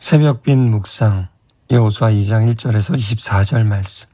새벽빛 묵상 여호수아 2장 1절에서 24절 말씀.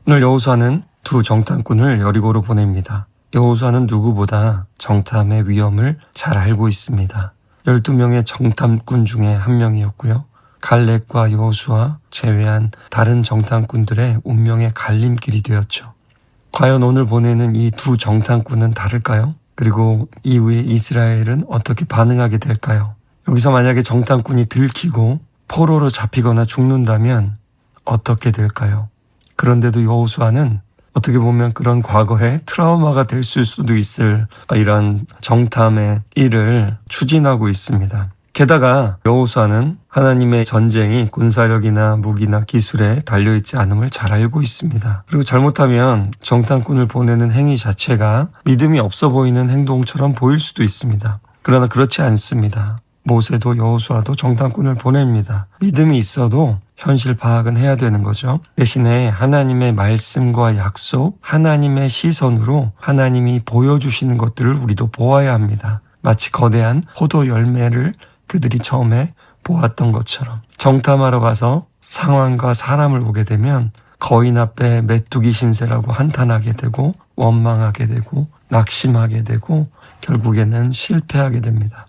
오늘 여호수아는 두 정탐꾼을 여리고로 보냅니다. 여호수아는 누구보다 정탐의 위험을 잘 알고 있습니다. 12명의 정탐꾼 중에 한 명이었고요. 갈렙과 여호수아 제외한 다른 정탐꾼들의 운명의 갈림길이 되었죠. 과연 오늘 보내는 이 두 정탐꾼은 다를까요? 그리고 이후에 이스라엘은 어떻게 반응하게 될까요? 여기서 만약에 정탐꾼이 들키고 포로로 잡히거나 죽는다면 어떻게 될까요? 그런데도 여호수아는 어떻게 보면 그런 과거의 트라우마가 될 수도 있을 이런 정탐의 일을 추진하고 있습니다. 게다가 여호수아는 하나님의 전쟁이 군사력이나 무기나 기술에 달려있지 않음을 잘 알고 있습니다. 그리고 잘못하면 정탐꾼을 보내는 행위 자체가 믿음이 없어 보이는 행동처럼 보일 수도 있습니다. 그러나 그렇지 않습니다. 모세도 여호수아도 정탐꾼을 보냅니다. 믿음이 있어도 현실 파악은 해야 되는 거죠. 대신에 하나님의 말씀과 약속, 하나님의 시선으로 하나님이 보여주시는 것들을 우리도 보아야 합니다. 마치 거대한 포도 열매를 그들이 처음에 보았던 것처럼 정탐하러 가서 상황과 사람을 보게 되면 거인 앞에 메뚜기 신세라고 한탄하게 되고 원망하게 되고 낙심하게 되고 결국에는 실패하게 됩니다.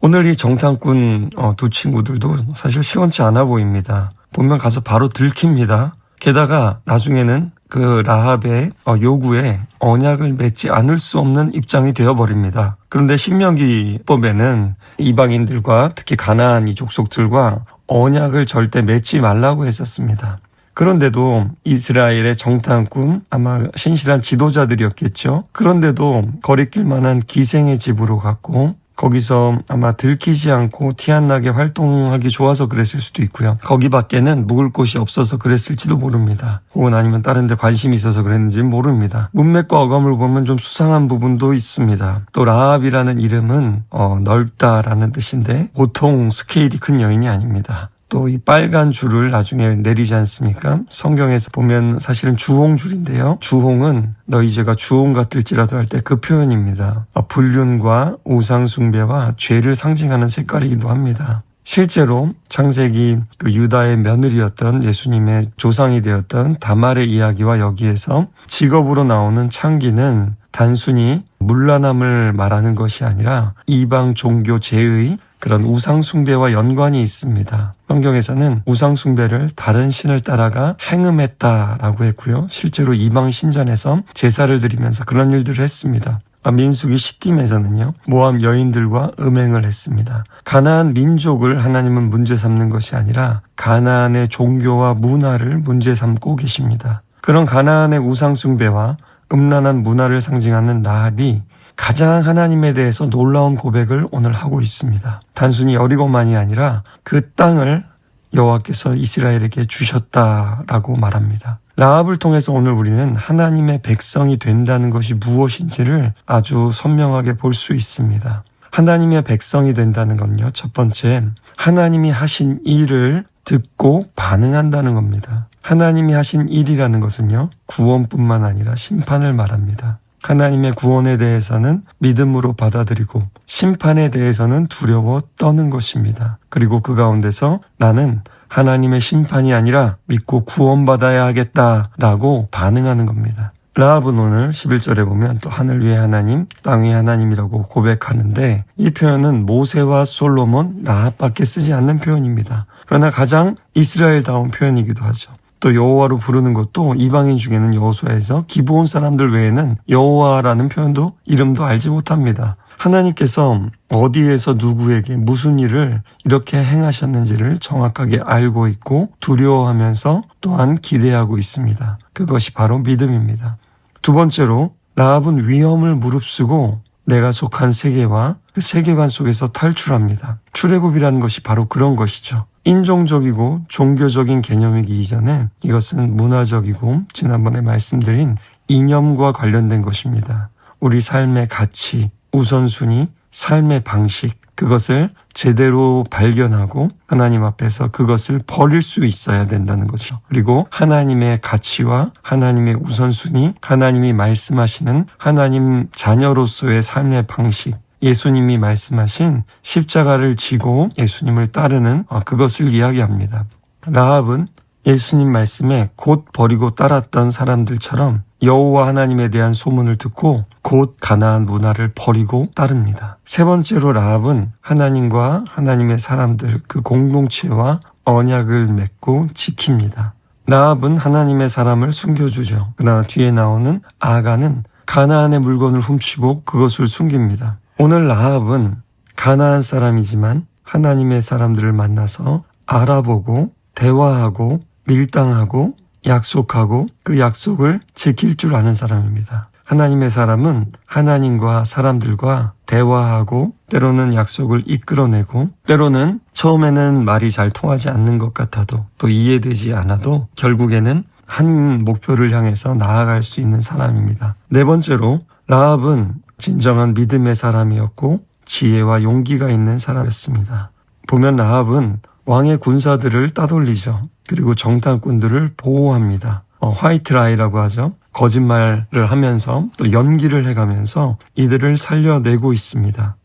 오늘 이 정탐꾼 두 친구들도 사실 시원치 않아 보입니다. 보면 가서 바로 들킵니다. 게다가 나중에는 그 라합의 요구에 언약을 맺지 않을 수 없는 입장이 되어버립니다. 그런데 신명기법에는 이방인들과 특히 가나안 이 족속들과 언약을 절대 맺지 말라고 했었습니다. 그런데도 이스라엘의 정탐꾼, 아마 신실한 지도자들이었겠죠. 그런데도 거리낄 만한 기생의 집으로 갔고 거기서 아마 들키지 않고 티 안 나게 활동하기 좋아서 그랬을 수도 있고요. 거기 밖에는 묵을 곳이 없어서 그랬을지도 모릅니다. 혹은 아니면 다른 데 관심이 있어서 그랬는지는 모릅니다. 문맥과 어감을 보면 좀 수상한 부분도 있습니다. 또 라합이라는 이름은 넓다라는 뜻인데 보통 스케일이 큰 여인이 아닙니다. 또 이 빨간 줄을 나중에 내리지 않습니까? 성경에서 보면 사실은 주홍줄인데요. 주홍은 너희 죄가 주홍 같을지라도 할 때 그 표현입니다. 불륜과 우상숭배와 죄를 상징하는 색깔이기도 합니다. 실제로 창세기 그 유다의 며느리였던 예수님의 조상이 되었던 다말의 이야기와 여기에서 직업으로 나오는 창기는 단순히 문란함을 말하는 것이 아니라 이방 종교 제의 그런 우상숭배와 연관이 있습니다. 성경에서는 우상숭배를 다른 신을 따라가 행음했다라고 했고요. 실제로 이방 신전에서 제사를 드리면서 그런 일들을 했습니다. 민수기 시딤에서는요. 모압 여인들과 음행을 했습니다. 가나안 민족을 하나님은 문제 삼는 것이 아니라 가나안의 종교와 문화를 문제 삼고 계십니다. 그런 가나안의 우상숭배와 음란한 문화를 상징하는 라합이 가장 하나님에 대해서 놀라운 고백을 오늘 하고 있습니다. 단순히 여리고만이 아니라 그 땅을 여호와께서 이스라엘에게 주셨다라고 말합니다. 라합을 통해서 오늘 우리는 하나님의 백성이 된다는 것이 무엇인지를 아주 선명하게 볼 수 있습니다. 하나님의 백성이 된다는 건요. 첫 번째, 하나님이 하신 일을 듣고 반응한다는 겁니다. 하나님이 하신 일이라는 것은요. 구원뿐만 아니라 심판을 말합니다. 하나님의 구원에 대해서는 믿음으로 받아들이고 심판에 대해서는 두려워 떠는 것입니다. 그리고 그 가운데서 나는 하나님의 심판이 아니라 믿고 구원받아야 하겠다라고 반응하는 겁니다. 라합은 오늘 11절에 보면 또 하늘 위의 하나님, 땅 위의 하나님이라고 고백하는데 이 표현은 모세와 솔로몬, 라합밖에 쓰지 않는 표현입니다. 그러나 가장 이스라엘다운 표현이기도 하죠. 또 여호와로 부르는 것도 이방인 중에는 여호수아에서 기브온 사람들 외에는 여호와라는 표현도 이름도 알지 못합니다. 하나님께서 어디에서 누구에게 무슨 일을 이렇게 행하셨는지를 정확하게 알고 있고 두려워하면서 또한 기대하고 있습니다. 그것이 바로 믿음입니다. 두 번째로 라합은 위험을 무릅쓰고 내가 속한 세계와 그 세계관 속에서 탈출합니다. 출애굽이라는 것이 바로 그런 것이죠. 인종적이고 종교적인 개념이기 이전에 이것은 문화적이고 지난번에 말씀드린 이념과 관련된 것입니다. 우리 삶의 가치, 우선순위, 삶의 방식, 그것을 제대로 발견하고 하나님 앞에서 그것을 버릴 수 있어야 된다는 거죠. 그리고 하나님의 가치와 하나님의 우선순위, 하나님이 말씀하시는 하나님 자녀로서의 삶의 방식, 예수님이 말씀하신 십자가를 지고 예수님을 따르는 그것을 이야기합니다. 라합은 예수님 말씀에 곧 버리고 따랐던 사람들처럼 여호와 하나님에 대한 소문을 듣고 곧 가나안 문화를 버리고 따릅니다. 세 번째로 라합은 하나님과 하나님의 사람들 그 공동체와 언약을 맺고 지킵니다. 라합은 하나님의 사람을 숨겨주죠. 그러나 뒤에 나오는 아가는 가나안의 물건을 훔치고 그것을 숨깁니다. 오늘 라합은 가나안 사람이지만 하나님의 사람들을 만나서 알아보고 대화하고 밀당하고 약속하고 그 약속을 지킬 줄 아는 사람입니다. 하나님의 사람은 하나님과 사람들과 대화하고 때로는 약속을 이끌어내고 때로는 처음에는 말이 잘 통하지 않는 것 같아도 또 이해되지 않아도 결국에는 한 목표를 향해서 나아갈 수 있는 사람입니다. 네 번째로 라합은 진정한 믿음의 사람이었고 지혜와 용기가 있는 사람이었습니다. 보면 라합은 왕의 군사들을 따돌리죠. 그리고 정탐꾼들을 보호합니다. 화이트라이라고 하죠. 거짓말을 하면서 또 연기를 해가면서 이들을 살려내고 있습니다.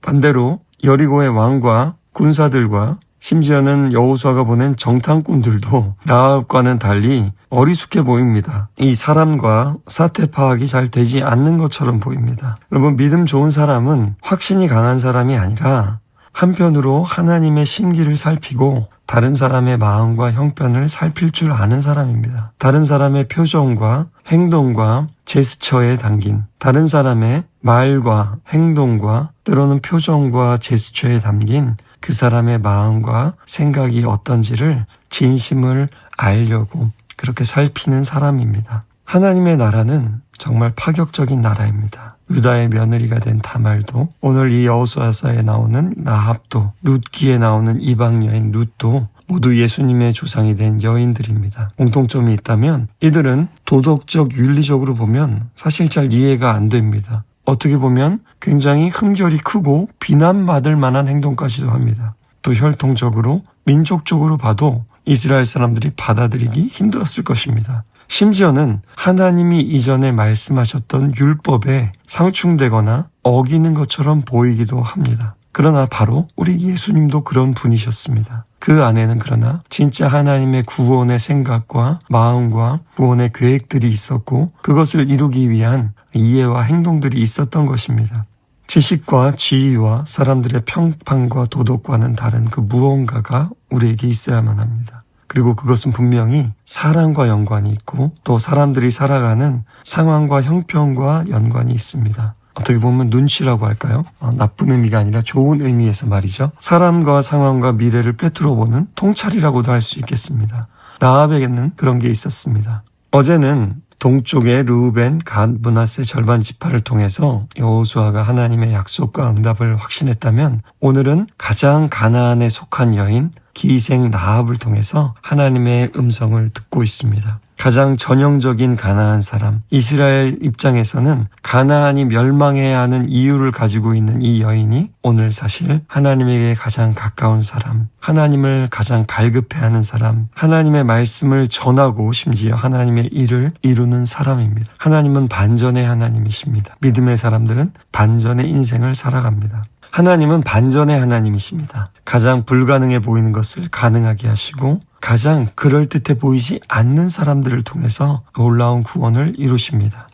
반대로 여리고의 왕과 군사들과 심지어는 여호수아가 보낸 정탐꾼들도 라합과는 달리 어리숙해 보입니다. 이 사람과 사태 파악이 잘 되지 않는 것처럼 보입니다. 여러분, 믿음 좋은 사람은 확신이 강한 사람이 아니라 한편으로 하나님의 심기를 살피고 다른 사람의 마음과 형편을 살필 줄 아는 사람입니다. 다른 사람의 표정과 행동과 제스처에 담긴 다른 사람의 말과 행동과 때로는 표정과 제스처에 담긴 그 사람의 마음과 생각이 어떤지를 진심을 알려고 그렇게 살피는 사람입니다. 하나님의 나라는 정말 파격적인 나라입니다. 유다의 며느리가 된 다말도, 오늘 이 여호수아서에 나오는 라합도, 룻기에 나오는 이방 여인 룻도 모두 예수님의 조상이 된 여인들입니다. 공통점이 있다면 이들은 도덕적 윤리적으로 보면 사실 잘 이해가 안 됩니다. 어떻게 보면 굉장히 흠결이 크고 비난받을 만한 행동까지도 합니다. 또 혈통적으로 민족적으로 봐도 이스라엘 사람들이 받아들이기 힘들었을 것입니다. 심지어는 하나님이 이전에 말씀하셨던 율법에 상충되거나 어기는 것처럼 보이기도 합니다. 그러나 바로 우리 예수님도 그런 분이셨습니다. 그 안에는 그러나 진짜 하나님의 구원의 생각과 마음과 구원의 계획들이 있었고 그것을 이루기 위한 이해와 행동들이 있었던 것입니다. 지식과 지위와 사람들의 평판과 도덕과는 다른 그 무언가가 우리에게 있어야만 합니다. 그리고 그것은 분명히 사랑과 연관이 있고 또 사람들이 살아가는 상황과 형편과 연관이 있습니다. 어떻게 보면 눈치라고 할까요? 나쁜 의미가 아니라 좋은 의미에서 말이죠. 사람과 상황과 미래를 꿰뚫어보는 통찰이라고도 할 수 있겠습니다. 라합에게는 그런 게 있었습니다. 어제는 동쪽의 르우벤, 갓, 므낫세 절반 지파를 통해서 여호수아가 하나님의 약속과 응답을 확신했다면 오늘은 가장 가나안에 속한 여인 기생 라합을 통해서 하나님의 음성을 듣고 있습니다. 가장 전형적인 가나안 사람, 이스라엘 입장에서는 가나안이 멸망해야 하는 이유를 가지고 있는 이 여인이 오늘 사실 하나님에게 가장 가까운 사람, 하나님을 가장 갈급해하는 사람, 하나님의 말씀을 전하고 심지어 하나님의 일을 이루는 사람입니다. 하나님은 반전의 하나님이십니다. 믿음의 사람들은 반전의 인생을 살아갑니다. 하나님은 반전의 하나님이십니다. 가장 불가능해 보이는 것을 가능하게 하시고 가장 그럴듯해 보이지 않는 사람들을 통해서 놀라운 구원을 이루십니다.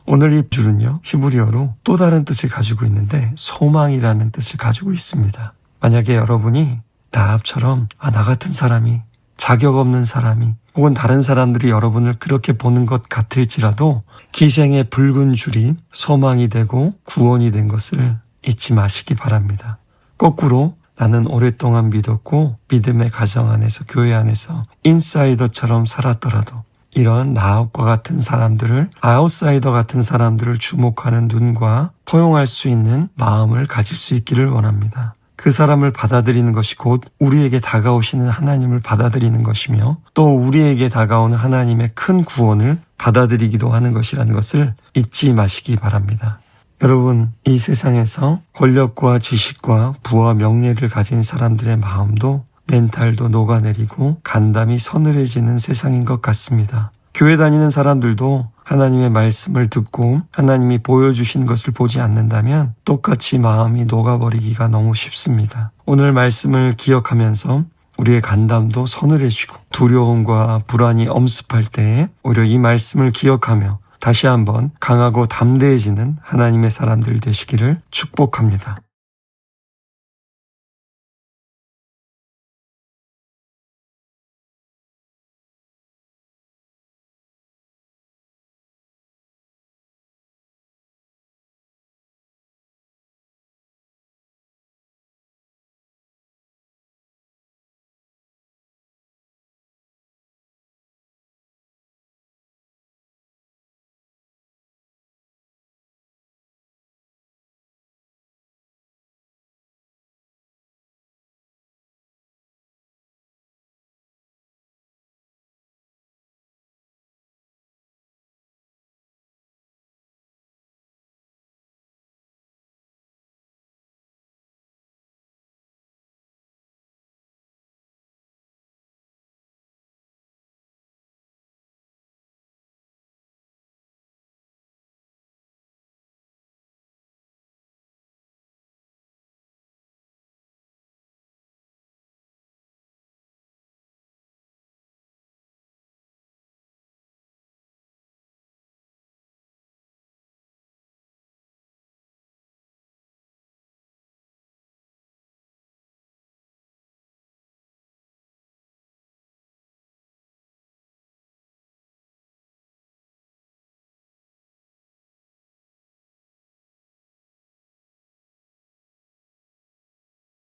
오늘 이 줄은요, 히브리어로 또 다른 뜻을 가지고 있는데 소망이라는 뜻을 가지고 있습니다. 만약에 여러분이 라합처럼 나 같은 사람이, 자격 없는 사람이 혹은 다른 사람들이 여러분을 그렇게 보는 것 같을지라도 기생의 붉은 줄이 소망이 되고 구원이 된 것을 잊지 마시기 바랍니다. 거꾸로 나는 오랫동안 믿었고 믿음의 가정 안에서 교회 안에서 인사이더처럼 살았더라도 이런 라합과 같은 사람들을 아웃사이더 같은 사람들을 주목하는 눈과 포용할 수 있는 마음을 가질 수 있기를 원합니다. 그 사람을 받아들이는 것이 곧 우리에게 다가오시는 하나님을 받아들이는 것이며 또 우리에게 다가오는 하나님의 큰 구원을 받아들이기도 하는 것이라는 것을 잊지 마시기 바랍니다. 여러분, 이 세상에서 권력과 지식과 부와 명예를 가진 사람들의 마음도 멘탈도 녹아내리고 간담이 서늘해지는 세상인 것 같습니다. 교회 다니는 사람들도 하나님의 말씀을 듣고 하나님이 보여주신 것을 보지 않는다면 똑같이 마음이 녹아버리기가 너무 쉽습니다. 오늘 말씀을 기억하면서 우리의 간담도 서늘해지고 두려움과 불안이 엄습할 때에 오히려 이 말씀을 기억하며 다시 한번 강하고 담대해지는 하나님의 사람들 되시기를 축복합니다.